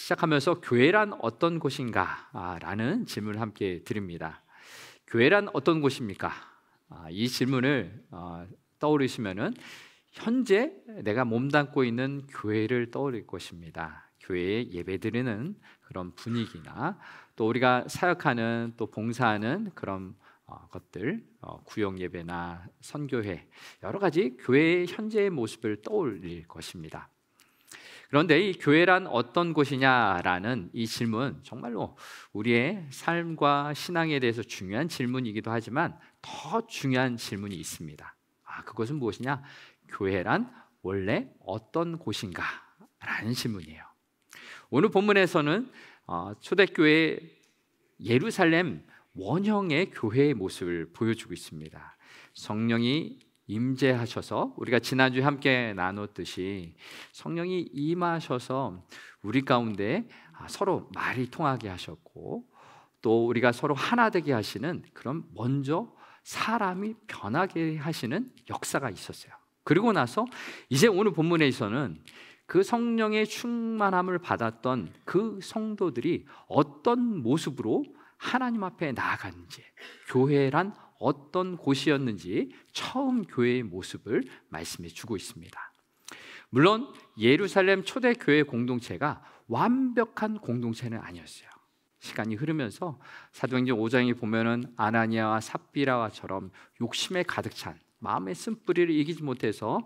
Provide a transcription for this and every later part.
시작하면서 교회란 어떤 곳인가? 라는 질문을 함께 드립니다. 교회란 어떤 곳입니까? 이 질문을 떠오르시면은 현재 내가 몸담고 있는 교회를 떠올릴 것입니다. 교회에 예배드리는 그런 분위기나 또 우리가 사역하는 또 봉사하는 그런 것들, 구역 예배나 선교회, 여러 가지 교회의 현재의 모습을 떠올릴 것입니다. 그런데 이 교회란 어떤 곳이냐라는 이 질문, 정말로 우리의 삶과 신앙에 대해서 중요한 질문이기도 하지만 더 중요한 질문이 있습니다. 그것은 무엇이냐? 교회란 원래 어떤 곳인가? 라는 질문이에요. 오늘 본문에서는 초대교회 예루살렘 원형의 교회의 모습을 보여주고 있습니다. 성령이 임재하셔서, 우리가 지난주에 함께 나눴듯이 성령이 임하셔서 우리 가운데 서로 말이 통하게 하셨고, 또 우리가 서로 하나 되게 하시는 그런, 먼저 사람이 변하게 하시는 역사가 있었어요. 그리고 나서 이제 오늘 본문에서는 그 성령의 충만함을 받았던 그 성도들이 어떤 모습으로 하나님 앞에 나아갔는지, 교회란 어떤 곳이었는지 처음 교회의 모습을 말씀해 주고 있습니다. 물론 예루살렘 초대교회 공동체가 완벽한 공동체는 아니었어요. 시간이 흐르면서 사도행전 5장에 보면은 아나니아와 삽비라와처럼 욕심에 가득 찬, 마음의 쓴뿌리를 이기지 못해서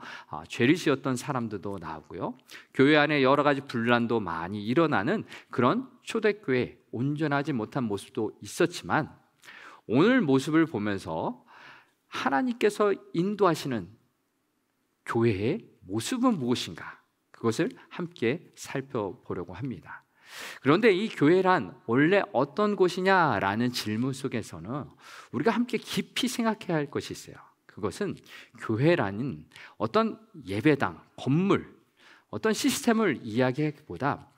죄를 지었던 사람들도 나오고요, 교회 안에 여러 가지 분란도 많이 일어나는 그런 초대교회, 온전하지 못한 모습도 있었지만, 오늘 모습을 보면서 하나님께서 인도하시는 교회의 모습은 무엇인가, 그것을 함께 살펴보려고 합니다. 그런데 이 교회란 원래 어떤 곳이냐라는 질문 속에서는 우리가 함께 깊이 생각해야 할 것이 있어요. 그것은 교회라는 어떤 예배당, 건물, 어떤 시스템을 이야기하기보다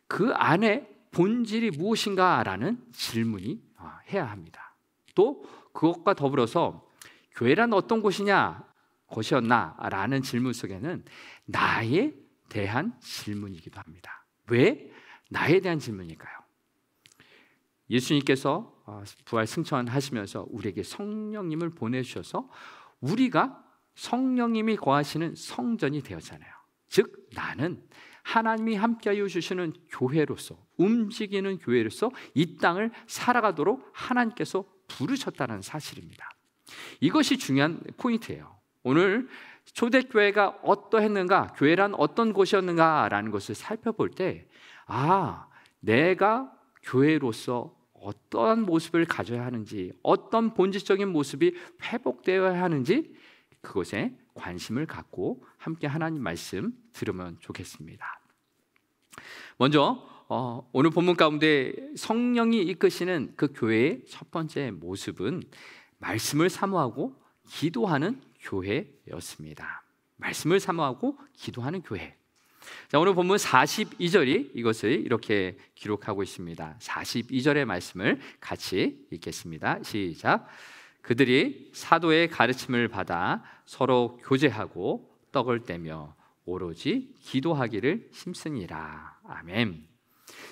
그 안에 본질이 무엇인가라는 질문이 해야 합니다. 또 그것과 더불어서 교회란 어떤 것이었나라는 질문 속에는 나에 대한 질문이기도 합니다. 왜 나에 대한 질문일까요? 예수님께서 부활 승천하시면서 우리에게 성령님을 보내주셔서 우리가 성령님이 거하시는 성전이 되었잖아요. 즉 나는 하나님이 함께하여 주시는 교회로서, 움직이는 교회로서 이 땅을 살아가도록 하나님께서 부르셨다는 사실입니다. 이것이 중요한 포인트예요. 오늘 초대교회가 어떠했는가, 교회란 어떤 곳이었는가라는 것을 살펴볼 때, 내가 교회로서 어떠한 모습을 가져야 하는지, 어떤 본질적인 모습이 회복되어야 하는지, 그것에 관심을 갖고 함께 하나님 말씀 들으면 좋겠습니다. 먼저 오늘 본문 가운데 성령이 이끄시는 그 교회의 첫 번째 모습은 말씀을 사모하고 기도하는 교회였습니다. 말씀을 사모하고 기도하는 교회. 자, 오늘 본문 42절이 이것을 이렇게 기록하고 있습니다. 42절의 말씀을 같이 읽겠습니다. 시작. 그들이 사도의 가르침을 받아 서로 교제하고 떡을 떼며 오로지 기도하기를 힘쓰니라. 아멘.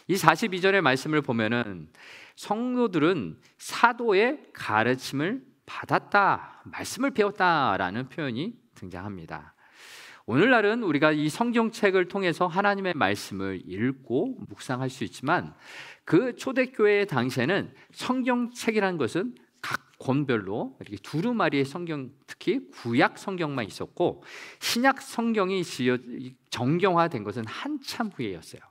이 42절의 말씀을 보면은 성도들은 사도의 가르침을 받았다, 말씀을 배웠다라는 표현이 등장합니다. 오늘날은 우리가 이 성경책을 통해서 하나님의 말씀을 읽고 묵상할 수 있지만, 그 초대교회 당시에는 성경책이라는 것은 각 권별로 이렇게 두루마리의 성경, 특히 구약 성경만 있었고 신약 성경이 정경화된 것은 한참 후에였어요.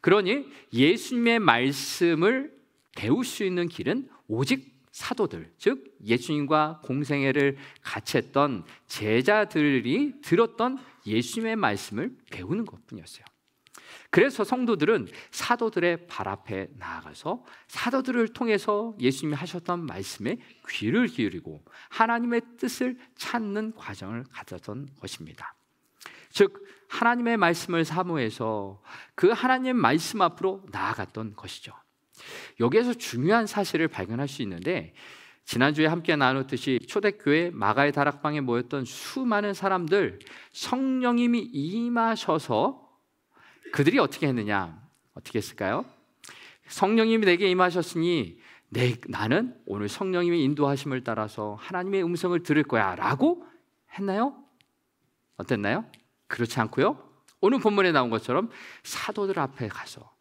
그러니 예수님의 말씀을 배울 수 있는 길은 오직 사도들, 즉 예수님과 공생애를 같이 했던 제자들이 들었던 예수님의 말씀을 배우는 것뿐이었어요. 그래서 성도들은 사도들의 발 앞에 나아가서 사도들을 통해서 예수님이 하셨던 말씀에 귀를 기울이고 하나님의 뜻을 찾는 과정을 가졌던 것입니다. 즉 하나님의 말씀을 사모해서 그 하나님의 말씀 앞으로 나아갔던 것이죠. 여기에서 중요한 사실을 발견할 수 있는데, 지난주에 함께 나눴듯이 초대교회 마가의 다락방에 모였던 수많은 사람들, 성령님이 임하셔서 그들이 어떻게 했느냐, 어떻게 했을까요? 성령님이 내게 임하셨으니 나는 오늘 성령님의 인도하심을 따라서 하나님의 음성을 들을 거야 라고 했나요? 어땠나요? 그렇지 않고요, 오늘 본문에 나온 것처럼 사도들 앞에 가서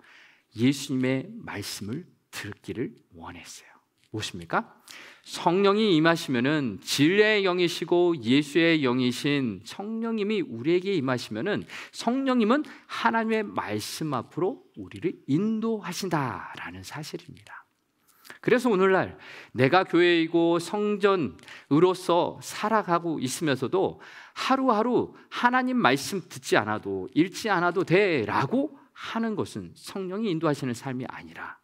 예수님의 말씀을 듣기를 원했어요. 무엇입니까? 성령이 임하시면은 진리의 영이시고 예수의 영이신 성령님이 우리에게 임하시면은 성령님은 하나님의 말씀 앞으로 우리를 인도하신다라는 사실입니다. 그래서 오늘날 내가 교회이고 성전으로서 살아가고 있으면서도 하루하루 하나님 말씀 듣지 않아도 읽지 않아도 돼라고 하는 것은 성령이 인도하시는 삶이 아니라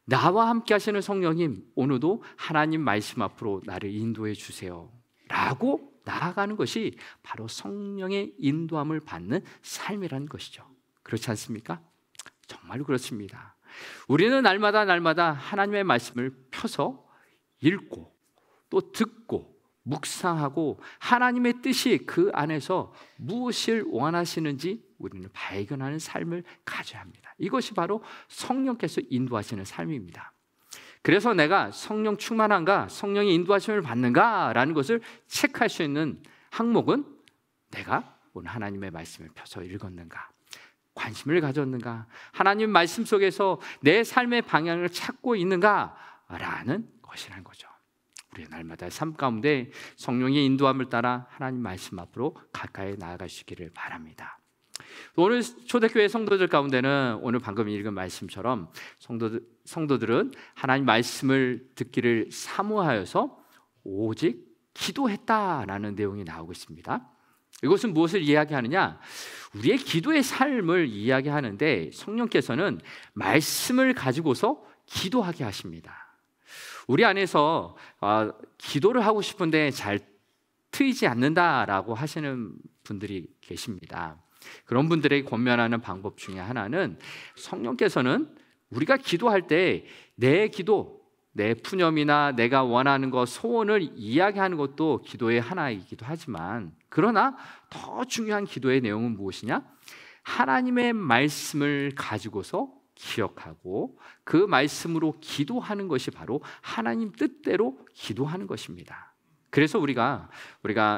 나와 함께 하시는 성령님, 오늘도 하나님 말씀 앞으로 나를 인도해 주세요 라고 나아가는 것이 바로 성령의 인도함을 받는 삶이라는 것이죠. 그렇지 않습니까? 정말 그렇습니다. 우리는 날마다 하나님의 말씀을 펴서 읽고 또 듣고 묵상하고 하나님의 뜻이 그 안에서 무엇을 원하시는지 우리는 발견하는 삶을 가져야 합니다. 이것이 바로 성령께서 인도하시는 삶입니다. 그래서 내가 성령 충만한가, 성령의 인도하심을 받는가 라는 것을 체크할 수 있는 항목은 내가 오늘 하나님의 말씀을 펴서 읽었는가, 관심을 가졌는가, 하나님 말씀 속에서 내 삶의 방향을 찾고 있는가 라는 것이라는 거죠. 우리의 날마다 삶 가운데 성령의 인도함을 따라 하나님 말씀 앞으로 가까이 나아갈 수 있기를 바랍니다. 오늘 초대교회 성도들 가운데는 오늘 방금 읽은 말씀처럼 성도들은 하나님 말씀을 듣기를 사모하여서 오직 기도했다라는 내용이 나오고 있습니다. 이것은 무엇을 이야기하느냐? 우리의 기도의 삶을 이야기하는데 성령께서는 말씀을 가지고서 기도하게 하십니다. 우리 안에서 기도를 하고 싶은데 잘 트이지 않는다라고 하시는 분들이 계십니다. 그런 분들에게 권면하는 방법 중에 하나는 성령께서는 우리가 기도할 때 내 기도, 내 푸념이나 내가 원하는 것, 소원을 이야기하는 것도 기도의 하나이기도 하지만, 그러나 더 중요한 기도의 내용은 무엇이냐? 하나님의 말씀을 가지고서 기억하고 그 말씀으로 기도하는 것이 바로 하나님 뜻대로 기도하는 것입니다. 그래서 우리가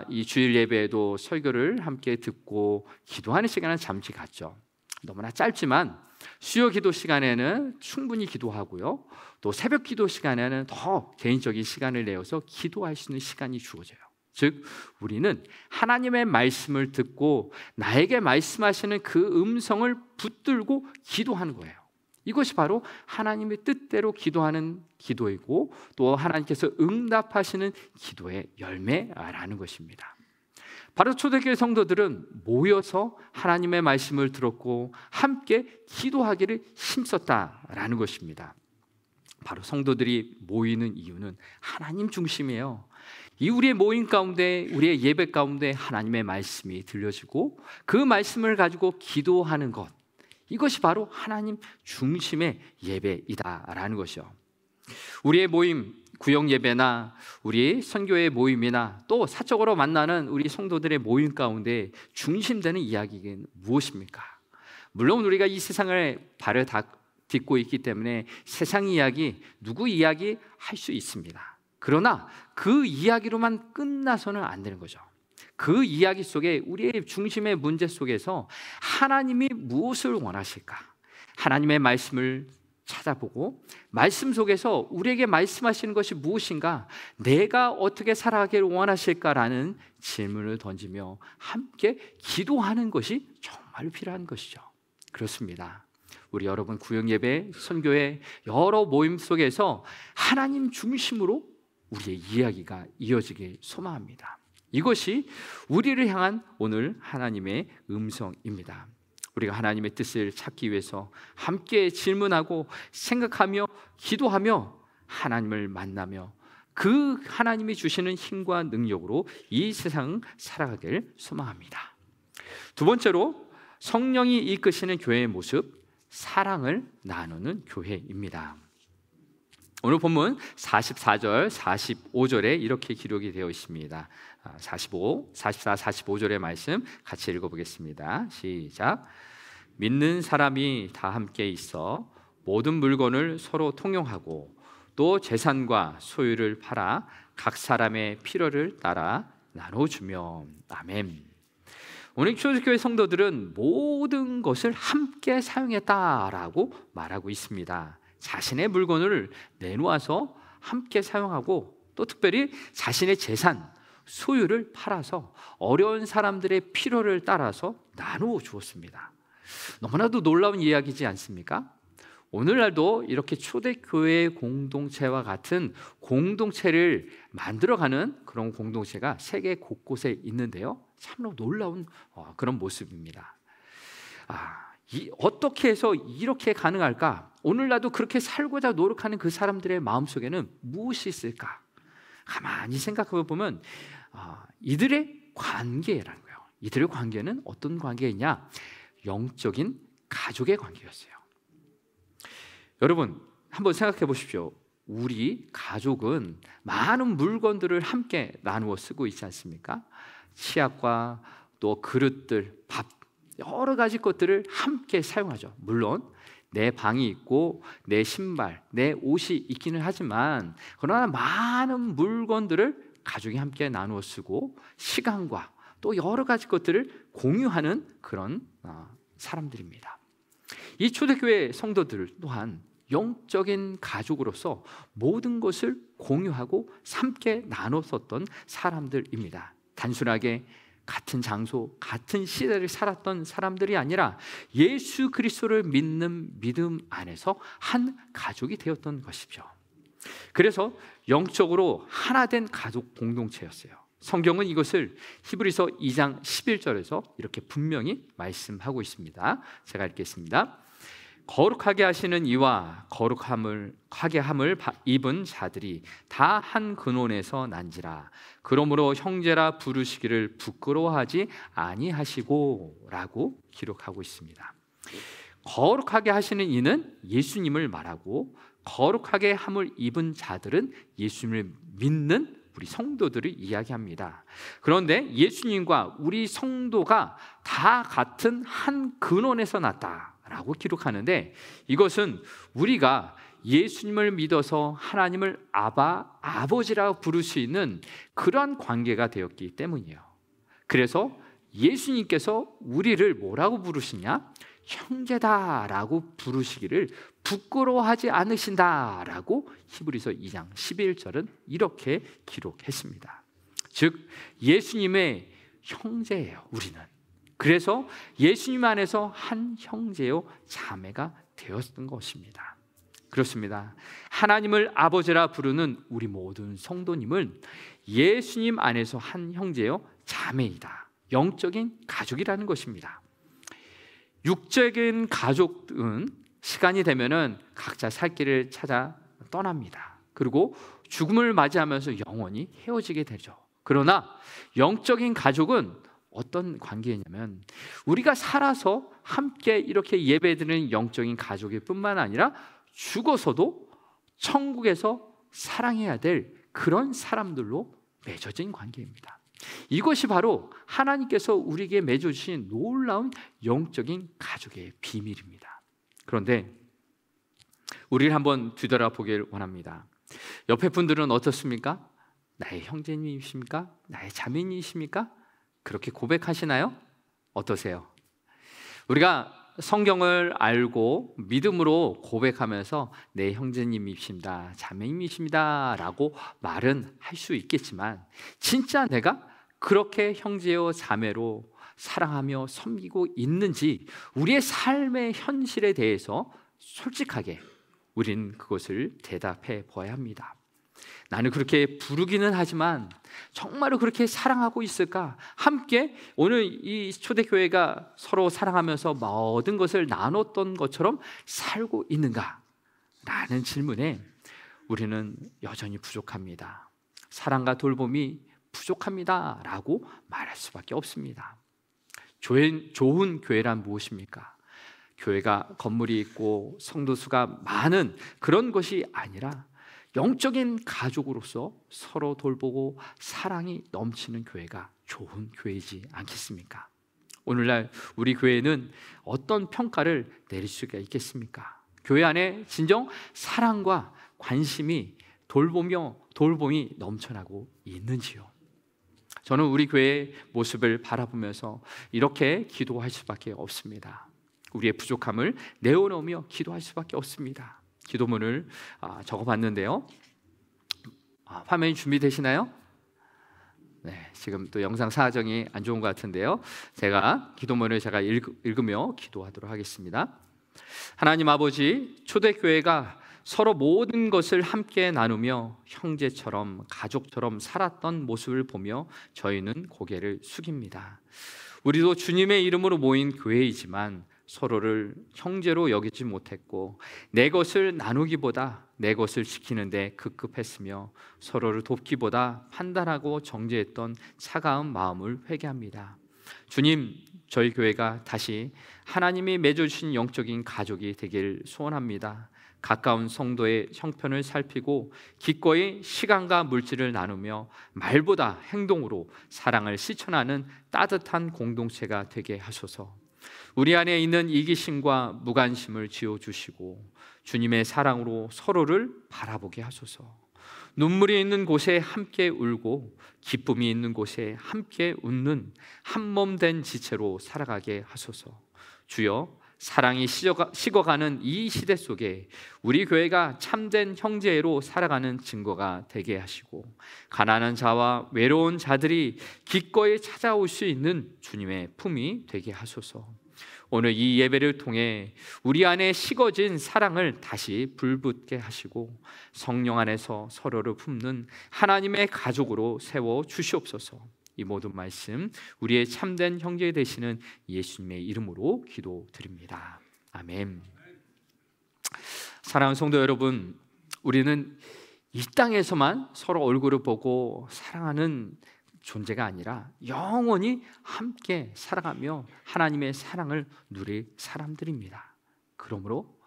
이 주일 예배에도 설교를 함께 듣고 기도하는 시간은 잠시 갖죠. 너무나 짧지만 수요 기도 시간에는 충분히 기도하고요, 또 새벽 기도 시간에는 더 개인적인 시간을 내어서 기도할 수 있는 시간이 주어져요. 즉 우리는 하나님의 말씀을 듣고 나에게 말씀하시는 그 음성을 붙들고 기도하는 거예요. 이것이 바로 하나님의 뜻대로 기도하는 기도이고 또 하나님께서 응답하시는 기도의 열매라는 것입니다. 바로 초대교회 성도들은 모여서 하나님의 말씀을 들었고 함께 기도하기를 힘썼다라는 것입니다. 바로 성도들이 모이는 이유는 하나님 중심이에요. 이 우리의 모임 가운데, 우리의 예배 가운데 하나님의 말씀이 들려지고 그 말씀을 가지고 기도하는 것, 이것이 바로 하나님 중심의 예배이다라는 것이요. 우리의 모임, 구역 예배나 우리 선교의 모임이나 또 사적으로 만나는 우리 성도들의 모임 가운데 중심되는 이야기는 무엇입니까? 물론 우리가 이 세상을 발을 딛고 있기 때문에 세상 이야기, 누구 이야기 할 수 있습니다. 그러나 그 이야기로만 끝나서는 안 되는 거죠. 그 이야기 속에 우리의 중심의 문제 속에서 하나님이 무엇을 원하실까? 하나님의 말씀을 찾아보고 말씀 속에서 우리에게 말씀하시는 것이 무엇인가? 내가 어떻게 살아가기를 원하실까라는 질문을 던지며 함께 기도하는 것이 정말 필요한 것이죠. 그렇습니다. 우리 여러분 구역예배, 선교회 여러 모임 속에서 하나님 중심으로 우리의 이야기가 이어지길 소망합니다. 이것이 우리를 향한 오늘 하나님의 음성입니다. 우리가 하나님의 뜻을 찾기 위해서 함께 질문하고 생각하며 기도하며 하나님을 만나며 그 하나님이 주시는 힘과 능력으로 이 세상 살아가길 소망합니다. 두 번째로 성령이 이끄시는 교회의 모습, 사랑을 나누는 교회입니다. 오늘 본문 44절, 45절에 이렇게 기록이 되어 있습니다. 44, 45절의 말씀 같이 읽어보겠습니다. 시작. 믿는 사람이 다 함께 있어 모든 물건을 서로 통용하고 또 재산과 소유를 팔아 각 사람의 필요를 따라 나눠주며. 아멘. 오늘 초대교회 성도들은 모든 것을 함께 사용했다라고 말하고 있습니다. 자신의 물건을 내놓아서 함께 사용하고 또 특별히 자신의 재산, 소유를 팔아서 어려운 사람들의 필요를 따라서 나누어 주었습니다. 너무나도 놀라운 이야기지 않습니까? 오늘날도 이렇게 초대교회 공동체와 같은 공동체를 만들어가는 그런 공동체가 세계 곳곳에 있는데요, 참으로 놀라운 그런 모습입니다. 어떻게 해서 이렇게 가능할까? 오늘날도 그렇게 살고자 노력하는 그 사람들의 마음속에는 무엇이 있을까? 가만히 생각해 보면 이들의 관계라는 거예요. 이들의 관계는 어떤 관계이냐? 영적인 가족의 관계였어요. 여러분 한번 생각해 보십시오. 우리 가족은 많은 물건들을 함께 나누어 쓰고 있지 않습니까? 치약과 또 그릇들, 밥, 여러 가지 것들을 함께 사용하죠. 물론 내 방이 있고 내 신발, 내 옷이 있기는 하지만 그러나 많은 물건들을 가족이 함께 나누어 쓰고 시간과 또 여러 가지 것들을 공유하는 그런 사람들입니다. 이 초대교회 성도들 또한 영적인 가족으로서 모든 것을 공유하고 함께 나눴었던 사람들입니다. 단순하게 같은 장소, 같은 시대를 살았던 사람들이 아니라 예수 그리스도를 믿는 믿음 안에서 한 가족이 되었던 것이죠. 그래서 영적으로 하나 된 가족 공동체였어요. 성경은 이것을 히브리서 2장 11절에서 이렇게 분명히 말씀하고 있습니다. 제가 읽겠습니다. 거룩하게 하시는 이와 거룩하게 함을 입은 자들이 다 한 근원에서 난지라. 그러므로 형제라 부르시기를 부끄러워하지 아니하시고 라고 기록하고 있습니다. 거룩하게 하시는 이는 예수님을 말하고 거룩하게 함을 입은 자들은 예수님을 믿는 우리 성도들을 이야기합니다. 그런데 예수님과 우리 성도가 다 같은 한 근원에서 났다라고 기록하는데, 이것은 우리가 예수님을 믿어서 하나님을 아버지라고 부를 수 있는 그러한 관계가 되었기 때문이에요. 그래서 예수님께서 우리를 뭐라고 부르시냐? 형제다라고 부르시기를 부끄러워하지 않으신다라고 히브리서 2장 11절은 이렇게 기록했습니다. 즉 예수님의 형제예요, 우리는. 그래서 예수님 안에서 한 형제요 자매가 되었던 것입니다. 그렇습니다. 하나님을 아버지라 부르는 우리 모든 성도님은 예수님 안에서 한 형제요 자매이다. 영적인 가족이라는 것입니다. 육적인 가족은 시간이 되면은 각자 살 길을 찾아 떠납니다. 그리고 죽음을 맞이하면서 영원히 헤어지게 되죠. 그러나 영적인 가족은 어떤 관계냐면 우리가 살아서 함께 이렇게 예배드리는 영적인 가족일 뿐만 아니라 죽어서도 천국에서 사랑해야 될 그런 사람들로 맺어진 관계입니다. 이것이 바로 하나님께서 우리에게 맺어주신 놀라운 영적인 가족의 비밀입니다. 그런데 우리를 한번 뒤돌아보길 원합니다. 옆에 분들은 어떻습니까? 나의 형제님이십니까? 나의 자매님이십니까? 그렇게 고백하시나요? 어떠세요? 우리가 성경을 알고 믿음으로 고백하면서 내 형제님이십니다, 자매님이십니다 라고 말은 할 수 있겠지만 진짜 내가 그렇게 형제요 자매로 사랑하며 섬기고 있는지 우리의 삶의 현실에 대해서 솔직하게 우리는 그것을 대답해 보아야 합니다. 나는 그렇게 부르기는 하지만 정말로 그렇게 사랑하고 있을까? 함께 오늘 이 초대교회가 서로 사랑하면서 모든 것을 나눴던 것처럼 살고 있는가? 라는 질문에 우리는 여전히 부족합니다. 사랑과 돌봄이 부족합니다 라고 말할 수밖에 없습니다. 좋은 교회란 무엇입니까? 교회가 건물이 있고 성도 수가 많은 그런 것이 아니라 영적인 가족으로서 서로 돌보고 사랑이 넘치는 교회가 좋은 교회이지 않겠습니까? 오늘날 우리 교회는 어떤 평가를 내릴 수가 있겠습니까? 교회 안에 진정 사랑과 관심이 돌봄이 넘쳐나고 있는지요? 저는 우리 교회의 모습을 바라보면서 이렇게 기도할 수밖에 없습니다. 우리의 부족함을 내어놓으며 기도할 수밖에 없습니다. 기도문을 적어봤는데요. 화면이 준비되시나요? 네, 지금 또 영상 사정이 안 좋은 것 같은데요. 기도문을 읽으며 기도하도록 하겠습니다. 하나님 아버지, 초대교회가 서로 모든 것을 함께 나누며 형제처럼 가족처럼 살았던 모습을 보며 저희는 고개를 숙입니다. 우리도 주님의 이름으로 모인 교회이지만 서로를 형제로 여기지 못했고 내 것을 나누기보다 내 것을 지키는데 급급했으며 서로를 돕기보다 판단하고 정죄했던 차가운 마음을 회개합니다. 주님, 저희 교회가 다시 하나님이 맺어주신 영적인 가족이 되길 소원합니다. 가까운 성도의 형편을 살피고 기꺼이 시간과 물질을 나누며 말보다 행동으로 사랑을 실천하는 따뜻한 공동체가 되게 하소서. 우리 안에 있는 이기심과 무관심을 지어주시고 주님의 사랑으로 서로를 바라보게 하소서. 눈물이 있는 곳에 함께 울고 기쁨이 있는 곳에 함께 웃는 한몸 된 지체로 살아가게 하소서. 주여, 사랑이 식어가는 이 시대 속에 우리 교회가 참된 형제로 살아가는 증거가 되게 하시고 가난한 자와 외로운 자들이 기꺼이 찾아올 수 있는 주님의 품이 되게 하소서. 오늘 이 예배를 통해 우리 안에 식어진 사랑을 다시 불붙게 하시고 성령 안에서 서로를 품는 하나님의 가족으로 세워 주시옵소서. 이 모든 말씀 우리의 참된 형제 되시는 예수님의 이름으로 기도드립니다. 아멘. 사랑하는 성도 여러분, 우리는 이 땅에서만 서로 얼굴을 보고 사랑하는 존재가 아니라 영원히 함께 살아가며 하나님의 사랑을 누릴 사람들입니다. 그러므로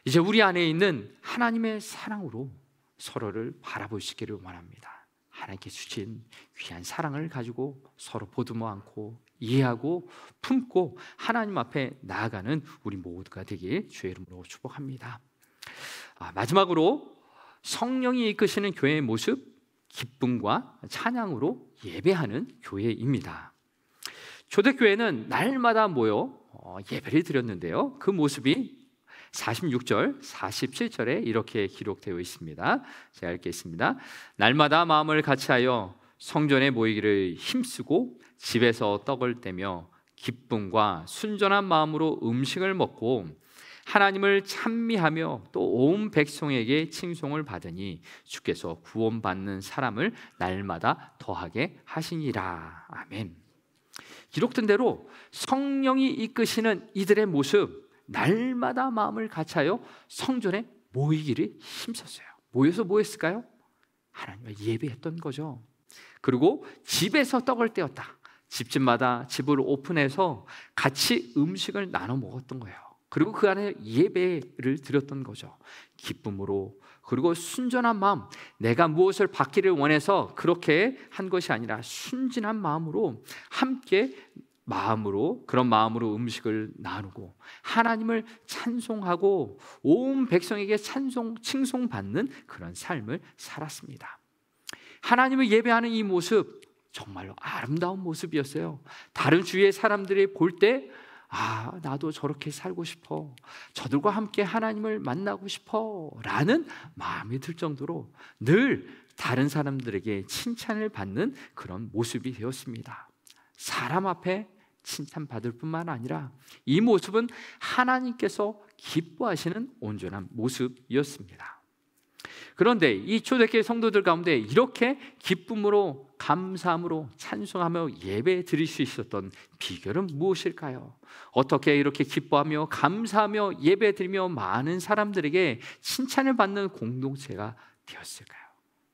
이제 우리 안에 있는 하나님의 사랑으로 서로를 바라볼 수 있기를 원합니다. 하나님께 주신 귀한 사랑을 가지고 서로 보듬어 안고 이해하고 품고 하나님 앞에 나아가는 우리 모두가 되길 주의 이름으로 축복합니다. 마지막으로 성령이 이끄시는 교회의 모습, 기쁨과 찬양으로 예배하는 교회입니다. 초대교회는 날마다 모여 예배를 드렸는데요. 그 모습이 46절, 47절에 이렇게 기록되어 있습니다. 제가 읽겠습니다. 날마다 마음을 같이하여 성전에 모이기를 힘쓰고 집에서 떡을 떼며 기쁨과 순전한 마음으로 음식을 먹고 하나님을 찬미하며 또 온 백성에게 칭송을 받으니 주께서 구원받는 사람을 날마다 더하게 하시니라. 아멘. 기록된 대로 성령이 이끄시는 이들의 모습, 날마다 마음을 같이하여 성전에 모이기를 힘썼어요. 모여서 뭐 했을까요? 하나님을 예배했던 거죠. 그리고 집에서 떡을 떼었다. 집집마다 집을 오픈해서 같이 음식을 나눠 먹었던 거예요. 그리고 그 안에 예배를 드렸던 거죠. 기쁨으로, 그리고 순전한 마음, 내가 무엇을 받기를 원해서 그렇게 한 것이 아니라 순진한 마음으로 함께 그런 마음으로 음식을 나누고 하나님을 찬송하고 온 백성에게 칭송받는 그런 삶을 살았습니다. 하나님을 예배하는 이 모습 정말로 아름다운 모습이었어요. 다른 주위의 사람들이 볼 때 나도 저렇게 살고 싶어, 저들과 함께 하나님을 만나고 싶어 라는 마음이 들 정도로 늘 다른 사람들에게 칭찬을 받는 그런 모습이 되었습니다. 사람 앞에 칭찬받을 뿐만 아니라 이 모습은 하나님께서 기뻐하시는 온전한 모습이었습니다. 그런데 이 초대교회 성도들 가운데 이렇게 기쁨으로, 감사함으로 찬송하며 예배 드릴 수 있었던 비결은 무엇일까요? 어떻게 이렇게 기뻐하며 감사하며 예배 드리며 많은 사람들에게 칭찬을 받는 공동체가 되었을까요?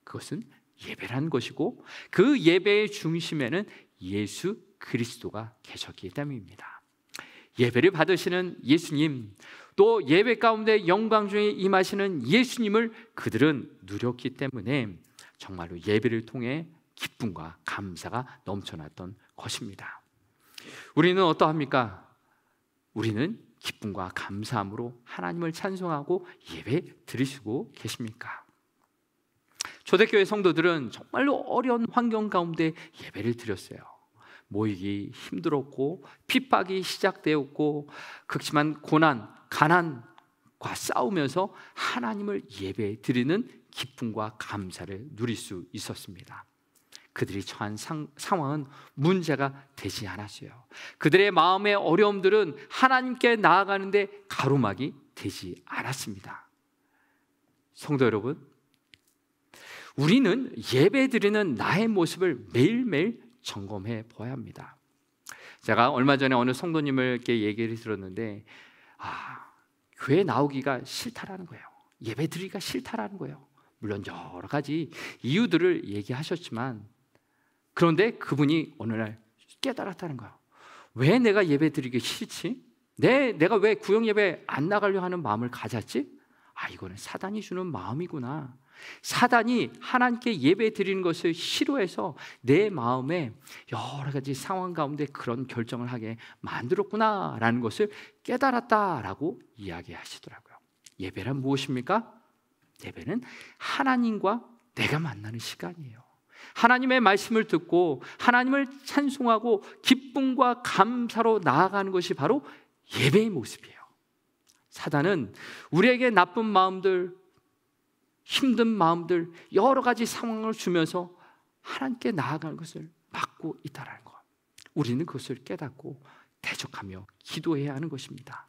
그것은 예배라는 것이고 그 예배의 중심에는 예수 그리스도가 계셨기 때문입니다. 예배를 받으시는 예수님, 또 예배 가운데 영광 중에 임하시는 예수님을 그들은 누렸기 때문에 정말로 예배를 통해 기쁨과 감사가 넘쳐났던 것입니다. 우리는 어떠합니까? 우리는 기쁨과 감사함으로 하나님을 찬송하고 예배 드리시고 계십니까? 초대교회 성도들은 정말로 어려운 환경 가운데 예배를 드렸어요. 모이기 힘들었고 핍박이 시작되었고 극심한 고난, 가난과 싸우면서 하나님을 예배 드리는 기쁨과 감사를 누릴 수 있었습니다. 그들이 처한 상황은 문제가 되지 않았어요. 그들의 마음의 어려움들은 하나님께 나아가는데 가로막이 되지 않았습니다. 성도 여러분, 우리는 예배드리는 나의 모습을 매일매일 점검해 보아야 합니다. 제가 얼마 전에 어느 성도님께 얘기를 들었는데 교회 나오기가 싫다라는 거예요. 예배드리기가 싫다라는 거예요. 물론 여러 가지 이유들을 얘기하셨지만, 그런데 그분이 어느 날 깨달았다는 거예요. 왜 내가 예배드리기 싫지? 내가 왜 구역 예배 안 나가려 하는 마음을 가졌지? 이거는 사단이 주는 마음이구나. 사단이 하나님께 예배 드리는 것을 싫어해서 내 마음에 여러 가지 상황 가운데 그런 결정을 하게 만들었구나라는 것을 깨달았다라고 이야기하시더라고요. 예배란 무엇입니까? 예배는 하나님과 내가 만나는 시간이에요. 하나님의 말씀을 듣고 하나님을 찬송하고 기쁨과 감사로 나아가는 것이 바로 예배의 모습이에요. 사단은 우리에게 나쁜 마음들, 힘든 마음들, 여러 가지 상황을 주면서 하나님께 나아가는 것을 막고 있다는 것, 우리는 그것을 깨닫고 대적하며 기도해야 하는 것입니다.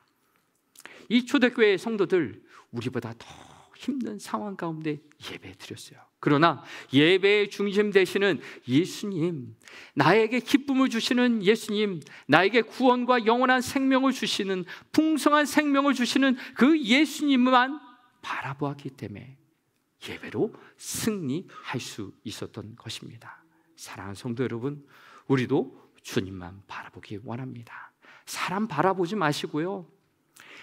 이 초대교회 성도들, 우리보다 더 힘든 상황 가운데 예배 드렸어요. 그러나 예배의 중심 되시는 예수님, 나에게 기쁨을 주시는 예수님, 나에게 구원과 영원한 생명을 주시는, 풍성한 생명을 주시는 그 예수님만 바라보았기 때문에 예배로 승리할 수 있었던 것입니다. 사랑하는 성도 여러분, 우리도 주님만 바라보기 원합니다. 사람 바라보지 마시고요,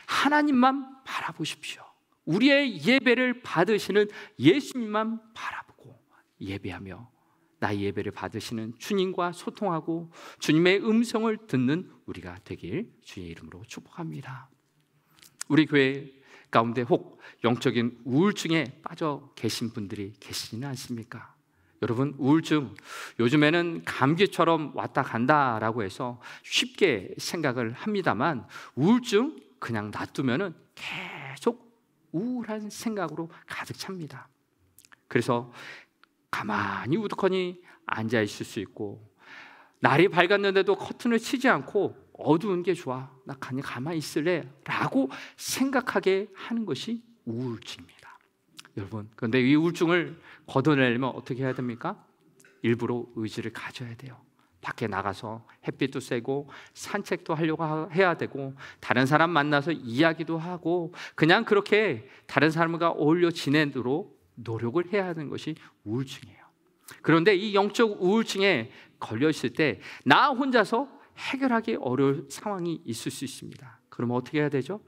하나님만 바라보십시오. 우리의 예배를 받으시는 예수님만 바라보고 예배하며 나의 예배를 받으시는 주님과 소통하고 주님의 음성을 듣는 우리가 되길 주의 이름으로 축복합니다. 우리 교회 가운데 혹 영적인 우울증에 빠져 계신 분들이 계시지는 않습니까? 여러분, 우울증 요즘에는 감기처럼 왔다 간다라고 해서 쉽게 생각을 합니다만, 우울증 그냥 놔두면은 계속 우울한 생각으로 가득 찹니다. 그래서 가만히 우두커니 앉아 있을 수 있고, 날이 밝았는데도 커튼을 치지 않고 어두운 게 좋아, 나 그냥 가만히 있을래 라고 생각하게 하는 것이 우울증입니다. 여러분, 그런데 이 우울증을 걷어내려면 어떻게 해야 됩니까? 일부러 의지를 가져야 돼요. 밖에 나가서 햇빛도 쐬고 산책도 하려고 해야 되고, 다른 사람 만나서 이야기도 하고, 그냥 그렇게 다른 사람과 어울려 지내도록 노력을 해야 하는 것이 우울증이에요. 그런데 이 영적 우울증에 걸려 있을 때 나 혼자서 해결하기 어려울 상황이 있을 수 있습니다. 그러면 어떻게 해야 되죠?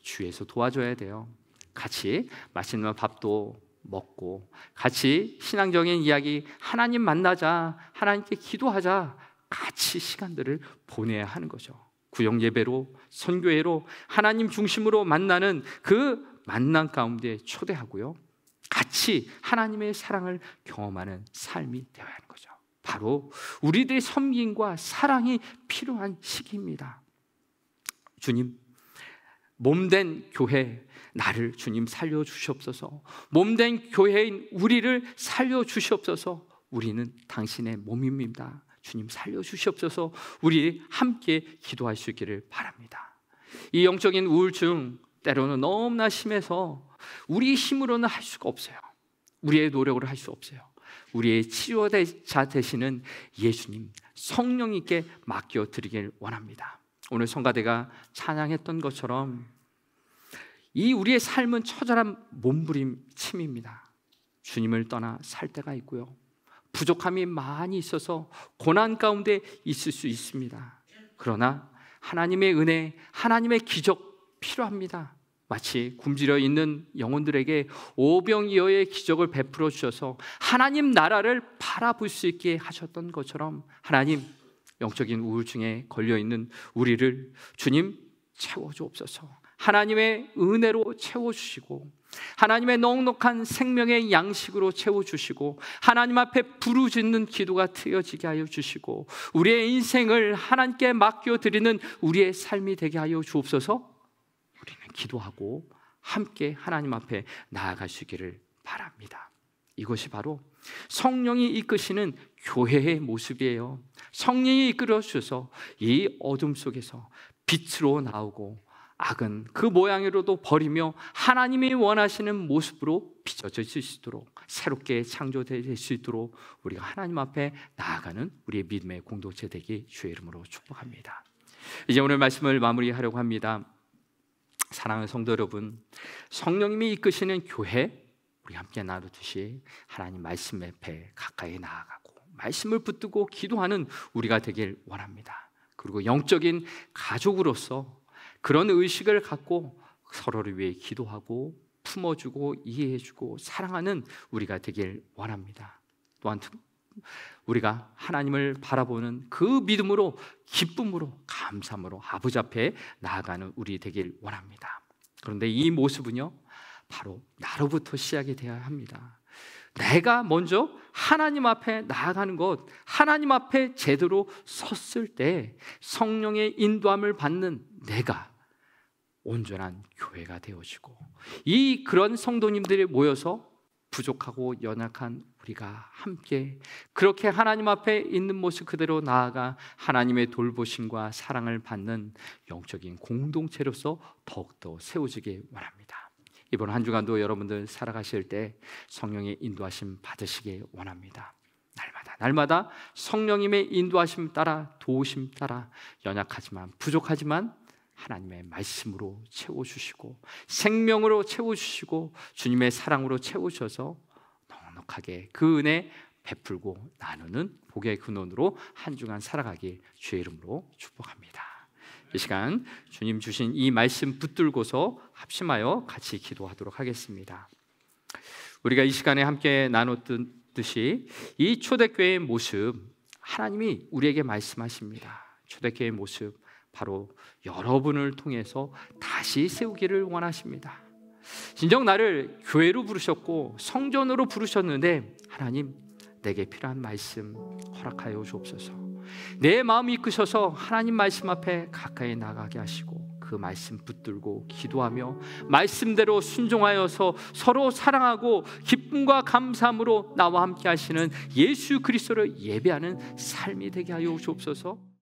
주위에서 도와줘야 돼요. 같이 맛있는 밥도 먹고, 같이 신앙적인 이야기, 하나님 만나자, 하나님께 기도하자, 같이 시간들을 보내야 하는 거죠. 구역 예배로, 선교회로 하나님 중심으로 만나는 그 만남 가운데 초대하고요, 같이 하나님의 사랑을 경험하는 삶이 되어야 하는 거죠. 바로 우리들의 섬김과 사랑이 필요한 시기입니다. 주님, 몸된 교회 나를 주님 살려주시옵소서. 몸된 교회인 우리를 살려주시옵소서. 우리는 당신의 몸입니다. 주님 살려주시옵소서. 우리 함께 기도할 수 있기를 바랍니다. 이 영적인 우울증 때로는 너무나 심해서 우리 힘으로는 할 수가 없어요. 우리의 노력으로 할 수 없어요. 우리의 치료자 되시는 예수님, 성령님께 맡겨드리길 원합니다. 오늘 성가대가 찬양했던 것처럼 이 우리의 삶은 처절한 몸부림침입니다. 주님을 떠나 살 때가 있고요, 부족함이 많이 있어서 고난 가운데 있을 수 있습니다. 그러나 하나님의 은혜, 하나님의 기적 필요합니다. 마치 굶주려 있는 영혼들에게 오병이어의 기적을 베풀어 주셔서 하나님 나라를 바라볼 수 있게 하셨던 것처럼, 하나님, 영적인 우울증에 걸려있는 우리를 주님 채워주옵소서. 하나님의 은혜로 채워주시고 하나님의 넉넉한 생명의 양식으로 채워주시고 하나님 앞에 부르짖는 기도가 트여지게 하여 주시고 우리의 인생을 하나님께 맡겨드리는 우리의 삶이 되게 하여 주옵소서. 우리는 기도하고 함께 하나님 앞에 나아가시기를 바랍니다. 이것이 바로 성령이 이끄시는 교회의 모습이에요. 성령이 이끌어 주셔서 이 어둠 속에서 빛으로 나오고 악은 그 모양으로도 버리며 하나님이 원하시는 모습으로 빚어질 수 있도록 새롭게 창조될 수 있도록 우리가 하나님 앞에 나아가는 우리의 믿음의 공동체 되기 주의 이름으로 축복합니다. 이제 오늘 말씀을 마무리하려고 합니다. 사랑하는 성도 여러분, 성령님이 이끄시는 교회 우리 함께 나누듯이 하나님 말씀 앞에 가까이 나아가고 말씀을 붙들고 기도하는 우리가 되길 원합니다. 그리고 영적인 가족으로서 그런 의식을 갖고 서로를 위해 기도하고 품어주고 이해해주고 사랑하는 우리가 되길 원합니다. 또한 우리가 하나님을 바라보는 그 믿음으로 기쁨으로 감사함으로 아버지 앞에 나아가는 우리 되길 원합니다. 그런데 이 모습은요 바로 나로부터 시작이 되어야 합니다. 내가 먼저 하나님 앞에 나아가는 것, 하나님 앞에 제대로 섰을 때 성령의 인도함을 받는 내가 온전한 교회가 되어지고 이 그런 성도님들이 모여서 부족하고 연약한 우리가 함께 그렇게 하나님 앞에 있는 모습 그대로 나아가 하나님의 돌보심과 사랑을 받는 영적인 공동체로서 더욱더 세워지길 원합니다. 이번 한 주간도 여러분들 살아가실 때 성령의 인도하심 받으시길 원합니다. 날마다 성령님의 인도하심 따라 도우심 따라 연약하지만 부족하지만 하나님의 말씀으로 채워주시고 생명으로 채워주시고 주님의 사랑으로 채우셔서 넉넉하게 그 은혜 베풀고 나누는 복의 근원으로 한 주간 살아가길 주의 이름으로 축복합니다. 이 시간 주님 주신 이 말씀 붙들고서 합심하여 같이 기도하도록 하겠습니다. 우리가 이 시간에 함께 나눴듯이 이 초대교회의 모습 하나님이 우리에게 말씀하십니다. 초대교회의 모습 바로 여러분을 통해서 다시 세우기를 원하십니다. 진정 나를 교회로 부르셨고 성전으로 부르셨는데 하나님 내게 필요한 말씀 허락하여 주옵소서. 내 마음이 이끄셔서 하나님 말씀 앞에 가까이 나가게 하시고 그 말씀 붙들고 기도하며 말씀대로 순종하여서 서로 사랑하고 기쁨과 감사함으로 나와 함께 하시는 예수 그리스도를 예배하는 삶이 되게 하여 주옵소서.